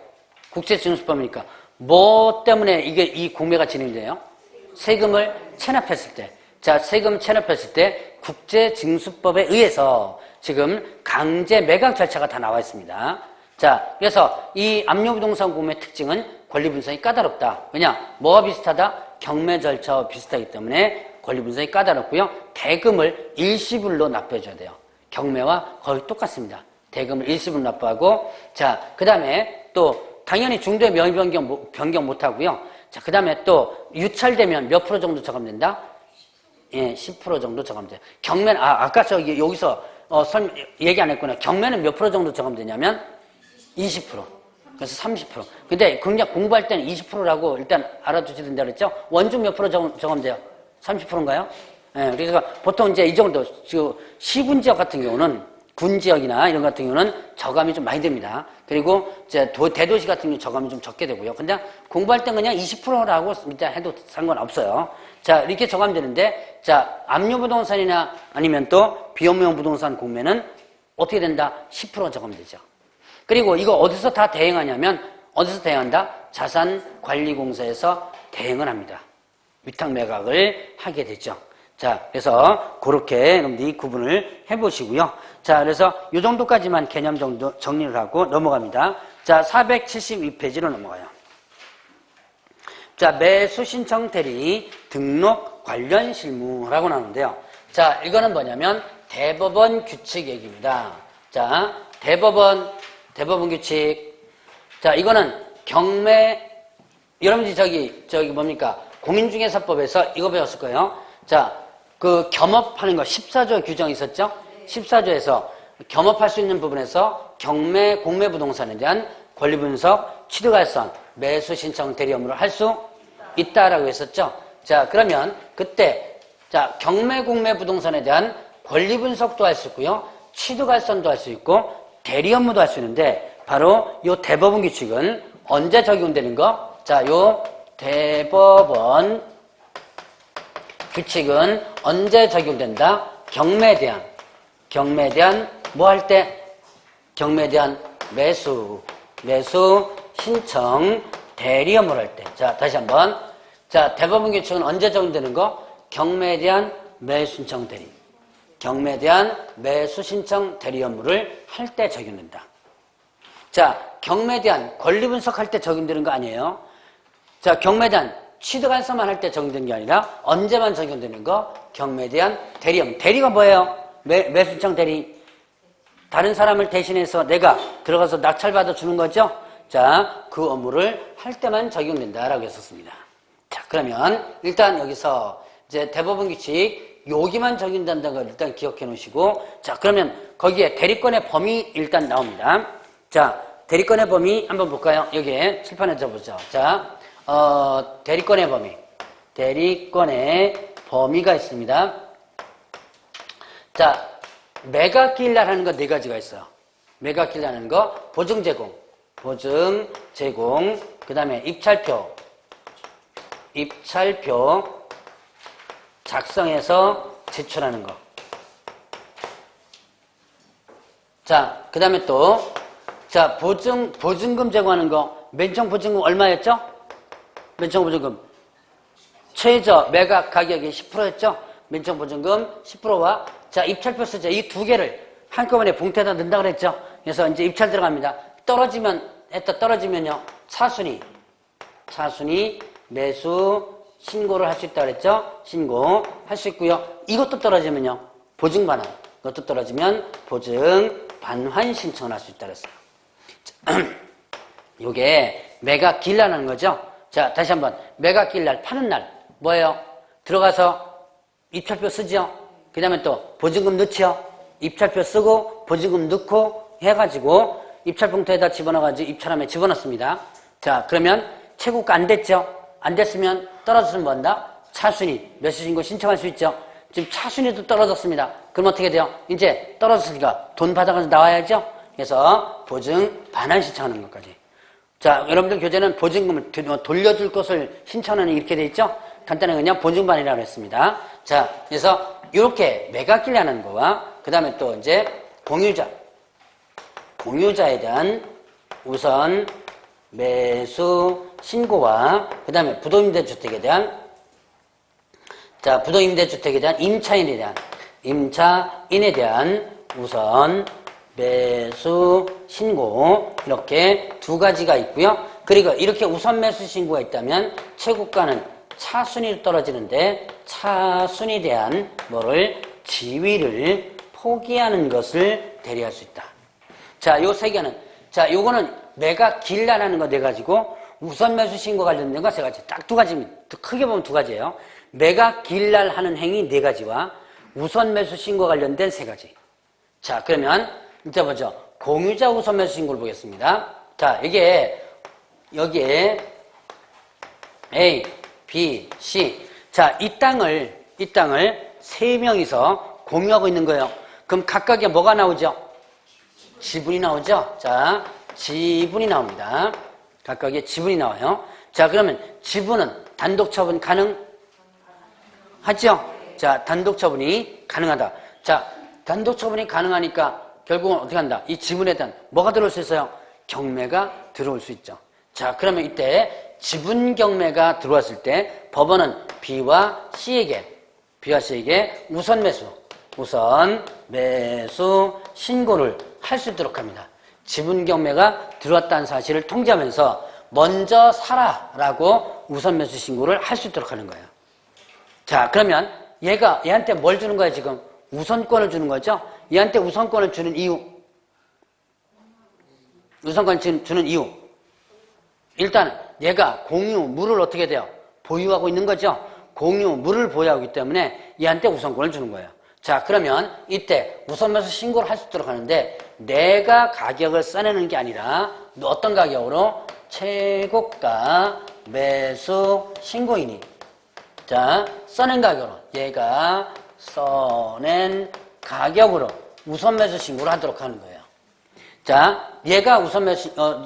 국세징수법이니까 뭐 때문에 이 공매가 진행돼요? 세금을 체납했을 때. 자, 세금 체납했을 때 국세징수법에 의해서 지금 강제 매각 절차가 다 나와 있습니다. 자, 그래서 이 압류부동산 공매의 특징은 권리분석이 까다롭다. 왜냐? 뭐와 비슷하다? 경매 절차와 비슷하기 때문에 권리분석이 까다롭고요. 대금을 일시불로 납부해줘야 돼요. 경매와 거의 똑같습니다. 대금을 일시불로 납부하고, 자, 그 다음에 또 당연히 중도의 명의 변경 못하고요. 자, 그 다음에 또 유찰되면 몇 프로 정도 저감된다? 예, 10% 정도 저감돼요. 경매는, 아까 여기서 얘기 안 했구나. 경매는 몇 프로 정도 저감되냐면 20%. 그래서 30%. 근데 그냥 공부할 때는 20%라고 일단 알아두셔야 된다 그랬죠? 원중 몇 프로 저감돼요? 30%인가요? 예, 그래서 보통 이제 이 정도, 시군 지역 같은 경우는 군 지역이나 이런 같은 경우는 저감이 좀 많이 됩니다. 그리고 이제 대도시 같은 경우 저감이 좀 적게 되고요. 근데 공부할 땐 그냥 20%라고 일단 해도 상관없어요. 자, 이렇게 저감되는데, 자, 압류부동산이나 아니면 또 비업무용 부동산 공매는 어떻게 된다? 10% 저감되죠. 그리고 이거 어디서 다 대행하냐면, 어디서 대행한다? 자산관리공사에서 대행을 합니다. 위탁 매각을 하게 되죠. 자, 그래서 그렇게 여러분들이 구분을 해보시고요. 자, 그래서 이 정도까지만 개념 정도 정리를 하고 넘어갑니다. 자, 472페이지로 넘어가요. 자, 매수 신청 대리 등록 관련 실무라고 나오는데요. 자, 이거는 뭐냐면 대법원 규칙 얘기입니다. 자, 대법원 규칙. 자, 이거는 경매, 여러분들이 저기 뭡니까? 공인중개사법에서 이거 배웠을 거예요. 자, 그 겸업하는 거 14조 규정이 있었죠? 14조에서 겸업할 수 있는 부분에서 경매, 공매 부동산에 대한 권리 분석, 취득할선, 매수 신청 대리 업무를 할 수 있다라고 했었죠? 자, 그러면 그때, 자, 경매, 공매 부동산에 대한 권리 분석도 할 수 있고요. 취득할선도 할 수 있고 대리 업무도 할 수 있는데 바로 요 대법원 규칙은 언제 적용되는 거? 자, 요 대법원 규칙은 언제 적용된다? 경매에 대한 뭐 할 때? 경매에 대한 매수 신청 대리 업무를 할 때. 자, 다시 한번. 자, 대법원 규칙은 언제 적용되는 거? 경매에 대한 매수 신청 대리. 경매에 대한 매수 신청 대리 업무를 할 때 적용된다. 자, 경매에 대한 권리 분석할 때 적용되는 거 아니에요? 자, 경매에 대한 취득할서만 할 때 적용되는 게 아니라 언제만 적용되는 거? 경매에 대한 대리 업무. 대리가 뭐예요? 매수 신청 대리. 다른 사람을 대신해서 내가 들어가서 낙찰받아 주는 거죠? 자, 그 업무를 할 때만 적용된다라고 했었습니다. 자, 그러면 일단 여기서 이제 대법원 규칙 여기만 적용된다는 걸 일단 기억해 놓으시고, 자, 그러면 거기에 대리권의 범위 일단 나옵니다. 자, 대리권의 범위 한번 볼까요? 여기에 칠판에 적어보죠. 자, 대리권의 범위가 있습니다. 자, 매각기일날 하는 거 네 가지가 있어요. 매각기일날 하는 거, 보증 제공, 그 다음에 입찰표 작성해서 제출하는 거. 자, 그 다음에 또, 자, 보증금 제공하는 거, 맨청 보증금 얼마였죠? 맨청 보증금. 최저 매각 가격이 10%였죠? 맨청 보증금 10%와, 자, 입찰표 쓰죠. 이 두 개를 한꺼번에 봉투에다 넣는다 그랬죠? 그래서 이제 입찰 들어갑니다. 떨어지면요, 차순위 매수 신고를 할 수 있다 그랬죠? 신고할 수 있고요. 이것도 떨어지면요, 보증 반환. 이것도 떨어지면 보증 반환 신청을 할 수 있다 그랬어요. 요게 매각 기일날하는 거죠? 자, 다시 한번. 매각 기일날, 파는 날. 뭐예요? 들어가서 입찰표 쓰죠? 그 다음에 또 보증금 넣죠? 입찰표 쓰고 보증금 넣고 해가지고 입찰봉투에다 집어넣어가지고 입찰함에 집어넣습니다. 자, 그러면 최고가 안 됐죠? 안 됐으면 떨어졌으면 뭐 한다? 차순위, 매수신고 신청할 수 있죠? 지금 차순위도 떨어졌습니다. 그럼 어떻게 돼요? 이제 떨어졌으니까 돈 받아가서 나와야죠? 그래서 보증 반환 신청하는 것까지. 자, 여러분들 교재는 보증금을 돌려줄 것을 신청하는 이렇게 돼 있죠? 간단하게 그냥 보증 반환이라고 했습니다. 자, 그래서 이렇게 매각기일하는 거와 그 다음에 또 이제 공유자에 대한 우선 매수 신고와 그 다음에 부도임대주택에 대한 임차인에 대한 우선 매수 신고 이렇게 두 가지가 있고요. 그리고 이렇게 우선 매수 신고가 있다면 최고가는 차순위로 떨어지는데 차순위에 대한 지위를 포기하는 것을 대리할 수 있다. 자, 요 세 개는, 자, 요거는 매각 기일날하는 거 네 가지고 우선 매수 신고 관련된 거 세 가지. 딱 두 가지입니다. 크게 보면 두 가지예요. 매각 기일날 하는 행위 네 가지와 우선 매수 신고 관련된 세 가지. 자, 그러면 이제 보죠. 공유자 우선 매수 신고를 보겠습니다. 자, 여기에 A, B, C. 자, 이 땅을 세 명이서 공유하고 있는 거예요. 그럼 각각에 뭐가 나오죠? 지분이 나오죠? 자, 지분이 나옵니다. 각각의 지분이 나와요. 자, 그러면 지분은 단독 처분 가능하죠? 자, 단독 처분이 가능하다. 자, 단독 처분이 가능하니까 결국은 어떻게 한다? 이 지분에 대한 뭐가 들어올 수 있어요? 경매가 들어올 수 있죠. 자, 그러면 이때 지분 경매가 들어왔을 때 법원은 B와 C에게 우선 매수 신고를 할 수 있도록 합니다. 지분 경매가 들어왔다는 사실을 통지하면서 먼저 사라라고 우선 매수 신고를 할 수 있도록 하는 거예요. 자, 그러면 얘한테 뭘 주는 거예요, 지금? 우선권을 주는 거죠? 얘한테 우선권을 주는 이유. 일단 얘가 공유물을 어떻게 돼요? 보유하고 있는 거죠? 공유물을 보유하기 때문에 얘한테 우선권을 주는 거예요. 자, 그러면 이때 우선 매수 신고를 할 수 있도록 하는데 내가 가격을 써내는 게 아니라 어떤 가격으로? 최고가 매수 신고인이 써낸 가격으로 얘가 써낸 가격으로 우선 매수 신고를 하도록 하는 거예요. 자, 얘가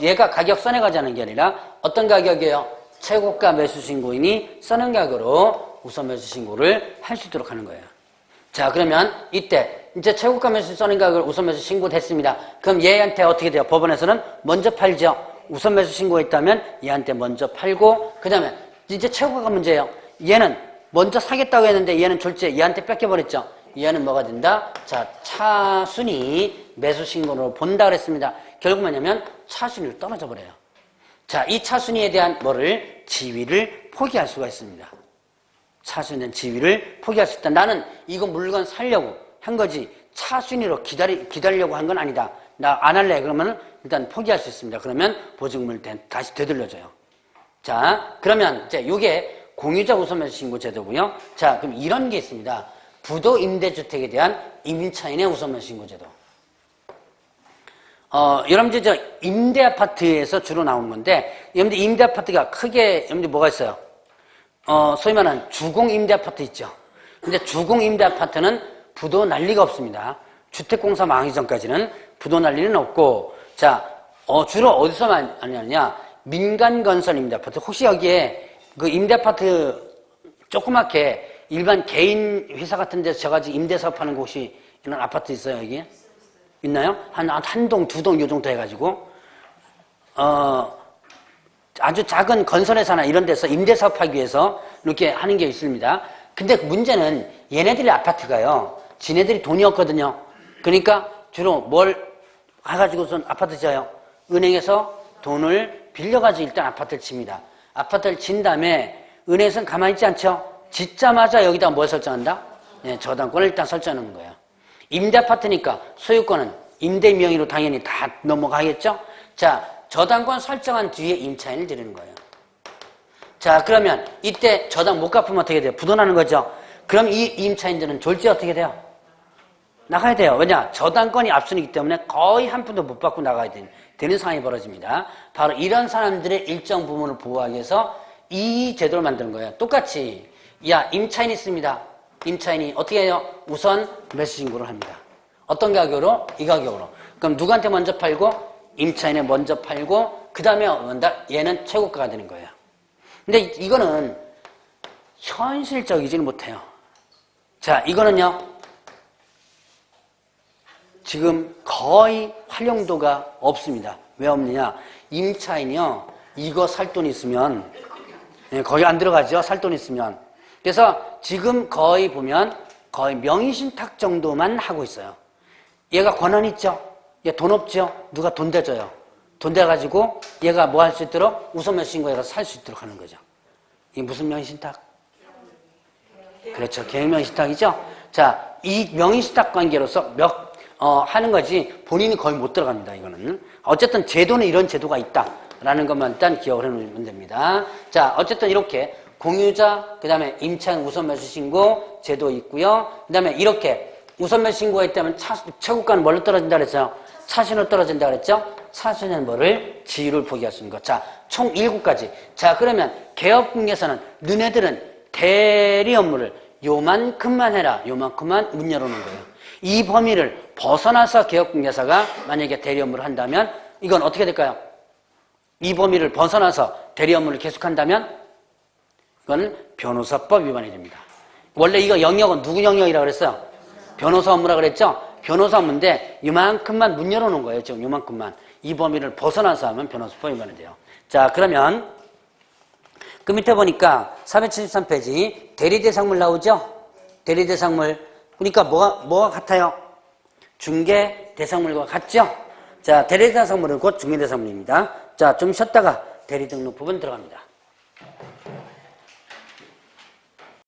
얘가 가격 써내가자는 게 아니라 어떤 가격이에요? 최고가 매수 신고인이 써낸 가격으로 우선 매수 신고를 할 수 있도록 하는 거예요. 자, 그러면 이때 이제 최고가 매수 써낸 가격을 우선 매수 신고됐습니다. 그럼 얘한테 어떻게 돼요? 법원에서는 먼저 팔죠. 우선 매수 신고했다면 얘한테 먼저 팔고, 그 다음에 이제 최고가가 문제예요. 얘는 먼저 사겠다고 했는데 얘는 졸지에 얘한테 뺏겨버렸죠. 얘는 뭐가 된다? 자, 차순위 매수 신고로 본다 그랬습니다. 결국 뭐냐면 차순위로 떨어져 버려요. 자, 이 차순위에 대한 뭐를? 지위를 포기할 수가 있습니다. 차순위는 지위를 포기할 수 있다. 나는 이거 물건 살려고 한 거지 차순위로 기다리려고 한 건 아니다. 나 안 할래. 그러면 일단 포기할 수 있습니다. 그러면 보증금을 다시 되돌려줘요. 자, 그러면 이제 이게 공유자 우선매수 신고 제도고요. 자, 그럼 이런 게 있습니다. 부도 임대주택에 대한 임차인의 우선매수 신고 제도. 여러분들 저 임대 아파트에서 주로 나오는 건데, 여러분들 임대 아파트가 크게 여러분들 뭐가 있어요? 소위 말하는 주공 임대 아파트 있죠. 근데 주공 임대 아파트는 부도 난리가 없습니다. 주택공사 망하기 전까지는 부도 난리는 없고, 자, 주로 어디서 많이 하느냐? 민간건설 임대 아파트. 혹시 여기에 그 임대 아파트 조그맣게 일반 개인 회사 같은 데서 저가지고 임대 사업하는 곳이 이런 아파트 있어요, 여기? 있나요? 한 동, 두 동 요 정도 해가지고, 아주 작은 건설회사나 이런 데서 임대 사업하기 위해서 이렇게 하는 게 있습니다. 근데 문제는 얘네들의 아파트가요, 지네들이 돈이 없거든요. 그러니까 주로 뭘 해가지고선 아파트 지어요? 은행에서 돈을 빌려가지고 일단 아파트를 칩니다. 아파트를 진 다음에 은행에서는 가만히 있지 않죠? 짓자마자 여기다 뭘 설정한다? 네, 저당권을 일단 설정하는 거예요. 임대 아파트니까 소유권은 임대 명의로 당연히 다 넘어가겠죠? 자, 저당권 설정한 뒤에 임차인을 드리는 거예요. 자, 그러면 이때 저당 못 갚으면 어떻게 돼요? 부도나는 거죠? 그럼 이 임차인들은 졸지 어떻게 돼요? 나가야 돼요. 왜냐? 저당권이 앞선이기 때문에 거의 한 푼도 못 받고 나가야 되는 상황이 벌어집니다. 바로 이런 사람들의 일정 부분을 보호하기 위해서 이 제도를 만드는 거예요. 똑같이, 야, 임차인이 있습니다. 임차인이 어떻게 해요? 우선 매수 신고를 합니다. 어떤 가격으로? 이 가격으로. 그럼 누구한테 먼저 팔고? 임차인에 먼저 팔고, 그 다음에 얘는 최고가가 되는 거예요. 근데 이거는 현실적이지는 못해요. 자, 이거는요, 지금 거의 활용도가 없습니다. 왜 없느냐? 임차인이요, 이거 살 돈 있으면, 거의 안 들어가죠? 살 돈 있으면. 그래서 지금 거의 보면 거의 명의신탁 정도만 하고 있어요. 얘가 권한 있죠? 얘 돈 없죠? 누가 돈 대줘요. 돈 대가지고 얘가 뭐 할 수 있도록 우선매수 신고해서 살 수 있도록 하는 거죠. 이게 무슨 명의신탁? 그렇죠. 계획명의신탁이죠? 자, 이 명의신탁 관계로서 하는 거지 본인이 거의 못 들어갑니다. 이거는. 어쨌든 제도는 이런 제도가 있다라는 것만 일단 기억을 해놓으면 됩니다. 자, 어쨌든 이렇게 공유자, 그 다음에 임차인 우선매수 신고 제도 있고요. 그 다음에 이렇게 우선매수 신고했다면 최고가는 뭘로 떨어진다 그랬어요? 차순위로 떨어진다 그랬죠? 차순위는 뭐를? 지위를 포기할 수 있는 것. 자, 총 7가지. 자, 그러면 개업공개에서는 너네들은 대리 업무를 요만큼만 해라. 요만큼만 문 열어놓은 거예요. 이 범위를 벗어나서 개업공개사가 만약에 대리 업무를 한다면 이건 어떻게 될까요? 이 범위를 벗어나서 대리 업무를 계속한다면 이건 변호사법 위반이 됩니다. 원래 이거 영역은 누구 영역이라고 그랬어요? 변호사 업무라고 그랬죠? 변호사 업무인데 이만큼만 문 열어놓은 거예요. 지금 이만큼만. 이 범위를 벗어나서 하면 변호사법 위반이 돼요. 자, 그러면 그 밑에 보니까 473페이지 대리대상물 나오죠? 대리대상물. 그러니까 뭐가 같아요? 중개대상물과 같죠? 자, 대리대상물은 곧 중개대상물입니다. 자, 좀 쉬었다가 대리등록 부분 들어갑니다.